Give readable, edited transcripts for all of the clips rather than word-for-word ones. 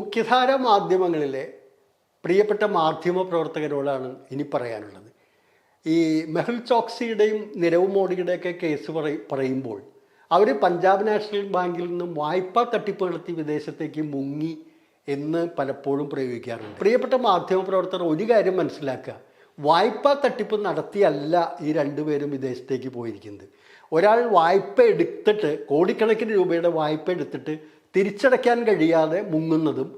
മുഖ്യധാര മാധ്യമങ്ങളിലെ പ്രിയപ്പെട്ട മാധ്യമ പ്രവർത്തകരോടാണ് ഇനി പറയാനുള്ളത്. ഈ മെഹുൽ ചോക്സിയുടെയും നിരവ് മോഡിയുടെയൊക്കെ കേസ് പറയുമ്പോൾ അവർ പഞ്ചാബ് നാഷണൽ ബാങ്കിൽ നിന്നും വായ്പാ തട്ടിപ്പ് നടത്തി വിദേശത്തേക്ക് മുങ്ങി എന്ന് പലപ്പോഴും പ്രയോഗിക്കാറുണ്ട്. പ്രിയപ്പെട്ട മാധ്യമ പ്രവർത്തകർ ഒരു കാര്യം മനസ്സിലാക്കുക, വായ്പാ തട്ടിപ്പ് നടത്തിയല്ല ഈ രണ്ടുപേരും വിദേശത്തേക്ക് പോയിരിക്കുന്നത്. ഒരാൾ വായ്പ എടുത്തിട്ട് കോടിക്കണക്കിന് രൂപയുടെ വായ്പ എടുത്തിട്ട് തിരിച്ചടയ്ക്കാൻ കഴിയാതെ മുങ്ങുന്നതും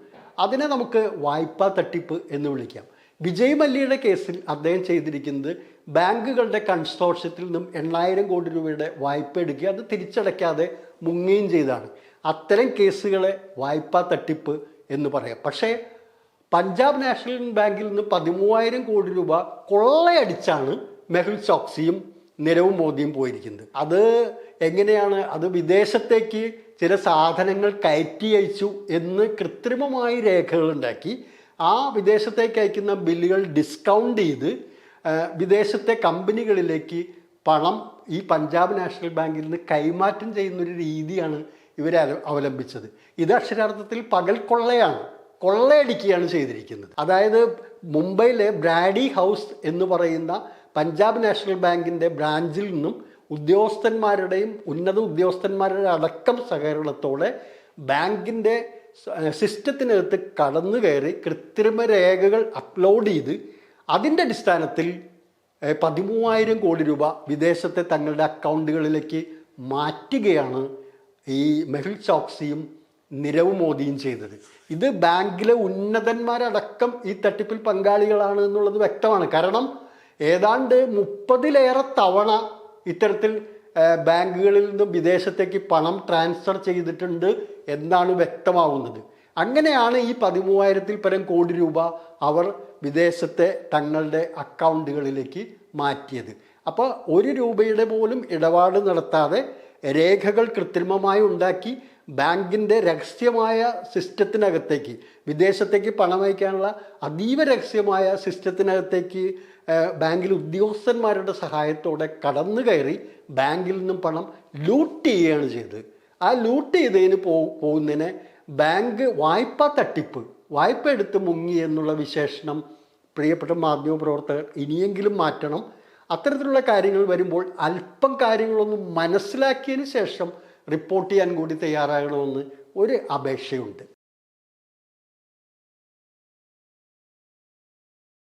അതിനെ നമുക്ക് വായ്പാ തട്ടിപ്പ് എന്ന് വിളിക്കാം. വിജയ് മല്യയുടെ കേസിൽ അദ്ദേഹം ചെയ്തിരിക്കുന്നത് ബാങ്കുകളുടെ കൺസോർഷ്യത്തിൽ നിന്നും 8,000 കോടി രൂപയുടെ വായ്പ എടുക്കുക, അത് തിരിച്ചടയ്ക്കാതെ മുങ്ങുകയും ചെയ്താണ്. അത്തരം കേസുകളെ വായ്പാ തട്ടിപ്പ് എന്ന് പറയാം. പക്ഷേ പഞ്ചാബ് നാഷണൽ ബാങ്കിൽ നിന്ന് 13,000 കോടി രൂപ കൊള്ളയടിച്ചാണ് മെഹുൽ ചോക്സിയും നിരവ് മോദിയും പോയിരിക്കുന്നത്. അത് എങ്ങനെയാണ്? അത് വിദേശത്തേക്ക് ചില സാധനങ്ങൾ കയറ്റി അയച്ചു എന്ന് കൃത്രിമമായി രേഖകളുണ്ടാക്കി ആ വിദേശത്തേക്ക് അയക്കുന്ന ബില്ലുകൾ ഡിസ്കൗണ്ട് ചെയ്ത് വിദേശത്തെ കമ്പനികളിലേക്ക് പണം ഈ പഞ്ചാബ് നാഷണൽ ബാങ്കിൽ നിന്ന് കൈമാറ്റം ചെയ്യുന്നൊരു രീതിയാണ് ഇവർ അവലംബിച്ചത്. ഇത് അക്ഷരാർത്ഥത്തിൽ പകൽ കൊള്ളയാണ്, കൊള്ളയടിക്കുകയാണ് ചെയ്തിരിക്കുന്നത്. അതായത് മുംബൈയിലെ ബ്രാഡി ഹൗസ് എന്ന് പറയുന്ന പഞ്ചാബ് നാഷണൽ ബാങ്കിൻ്റെ ബ്രാഞ്ചിൽ നിന്നും ഉദ്യോഗസ്ഥന്മാരുടെയും ഉന്നത ഉദ്യോഗസ്ഥന്മാരുടെ അടക്കം സഹകരണത്തോടെ ബാങ്കിൻ്റെ സിസ്റ്റത്തിനകത്ത് കടന്നു കയറി കൃത്രിമ രേഖകൾ അപ്ലോഡ് ചെയ്ത് അതിൻ്റെ അടിസ്ഥാനത്തിൽ 13,000 കോടി രൂപ വിദേശത്തെ തങ്ങളുടെ അക്കൗണ്ടുകളിലേക്ക് മാറ്റുകയാണ് ഈ മെഹുൽ ചോക്സിയും നിരവ് മോദിയും ചെയ്തത്. ഇത് ബാങ്കിലെ ഉന്നതന്മാരടക്കം ഈ തട്ടിപ്പിൽ പങ്കാളികളാണ് എന്നുള്ളത് വ്യക്തമാണ്. കാരണം ഏതാണ്ട് 30-ലേറെ തവണ ഇത്തരത്തിൽ ബാങ്കുകളിൽ നിന്നും വിദേശത്തേക്ക് പണം ട്രാൻസ്ഫർ ചെയ്തിട്ടുണ്ട് എന്നാണ് വ്യക്തമാവുന്നത്. അങ്ങനെയാണ് ഈ 13,000-ൽ പരം കോടി രൂപ അവർ വിദേശത്തെ തങ്ങളുടെ അക്കൗണ്ടുകളിലേക്ക് മാറ്റിയത്. അപ്പോൾ 1 രൂപയുടെ പോലും ഇടപാട് നടത്താതെ രേഖകൾ കൃത്രിമമായി ഉണ്ടാക്കി ബാങ്കിൻ്റെ രഹസ്യമായ സിസ്റ്റത്തിനകത്തേക്ക്, വിദേശത്തേക്ക് പണം അയക്കാനുള്ള അതീവ രഹസ്യമായ സിസ്റ്റത്തിനകത്തേക്ക് ബാങ്കിൽ ഉദ്യോഗസ്ഥന്മാരുടെ സഹായത്തോടെ കടന്നു കയറി ബാങ്കിൽ നിന്നും പണം ലൂട്ട് ചെയ്യുകയാണ് ചെയ്തത്. ആ ലൂട്ട് ചെയ്തതിന് പോകുന്നതിനെ ബാങ്ക് വായ്പാ തട്ടിപ്പ്, വായ്പ എടുത്ത് മുങ്ങി എന്നുള്ള വിശേഷണം പ്രിയപ്പെട്ട മാധ്യമപ്രവർത്തകർ ഇനിയെങ്കിലും മാറ്റണം. അത്തരത്തിലുള്ള കാര്യങ്ങൾ വരുമ്പോൾ അല്പം കാര്യങ്ങളൊന്നും മനസ്സിലാക്കിയതിന് ശേഷം റിപ്പോർട്ട് ചെയ്യാൻ കൂടി തയ്യാറാകണമെന്ന് ഒരു അപേക്ഷയുണ്ട്.